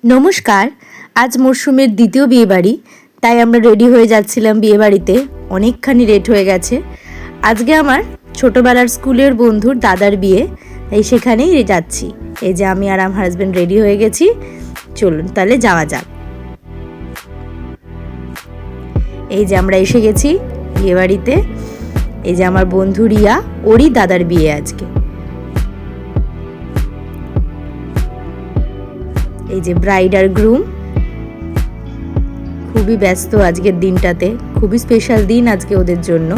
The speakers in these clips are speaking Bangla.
নমস্কার। আজ মরশুমের দ্বিতীয় বিয়েবাড়ি, তাই আমরা রেডি হয়ে যাচ্ছিলাম বিয়েবাড়িতে। অনেকখানি লেট হয়ে গেছে। আজকে আমার ছোটবেলার স্কুলের বন্ধুর দাদার বিয়ে, তাই সেখানেই যাচ্ছি। এই যে আমি আর আমার হাজব্যান্ড রেডি হয়ে গেছি, চলুন তাহলে যাওয়া যাক। এই যে আমরা এসে গেছি বিয়েবাড়িতে। এই যে আমার বন্ধু রিয়া, ওরই দাদার বিয়ে আজকে। এই যে ব্রাইড আর গ্রুম খুবই ব্যস্ত আজকের দিনটাতে, খুবই স্পেশাল দিন আজকে ওদের জন্য।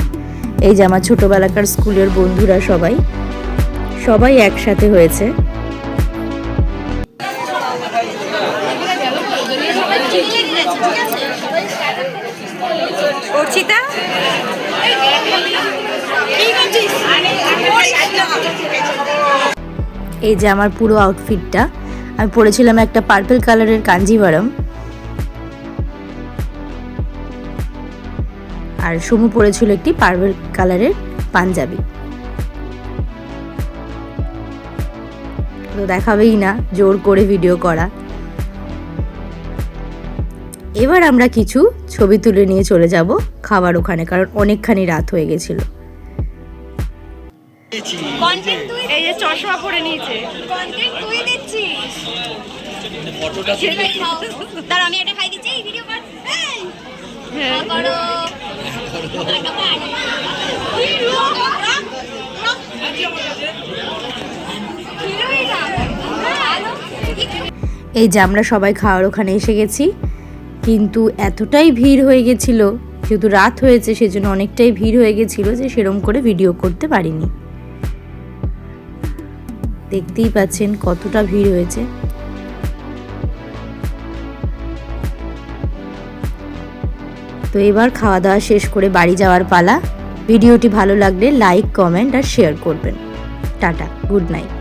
এই যে আমার ছোটবেলাকার স্কুলের বন্ধুরা সবাই একসাথে হয়েছে। এই যে আমার পুরো আউটফিটটা, আমি পরেছিলাম একটা পার্পল কালারের কাঞ্জিভারম, আর সমু পরেছিল একটি পার্পল কালারের পাঞ্জাবি। তো দেখাবেই না, জোর করে ভিডিও করা। এবার আমরা কিছু ছবি তুলে নিয়ে চলে যাব খাবার ওখানে, কারণ অনেকখানি রাত হয়ে গেছিল। এই যে চশমা পরে নিয়েছে, কন্টেন্ট তুই দিচ্ছিস। দাঁড়া আমি এটা খাই দিচ্ছি, এই ভিডিও কর। হ্যাঁ করো। এই যে আমরা সবাই খাওয়ার ওখানে এসে গেছি, কিন্তু এতটাই ভিড় হয়ে গেছিল, যেহেতু রাত হয়েছে সেজন্য অনেকটাই ভিড় হয়ে গেছিল যে সেরকম করে ভিডিও করতে পারিনি। দেখতেই পাচ্ছেন কতটা ভিড় হয়েছে। তো এবার খাওয়া দাওয়া শেষ করে বাড়ি যাওয়ার পালা। ভিডিওটি ভালো লাগলে লাইক, কমেন্ট আর শেয়ার করবেন। Tata, good night.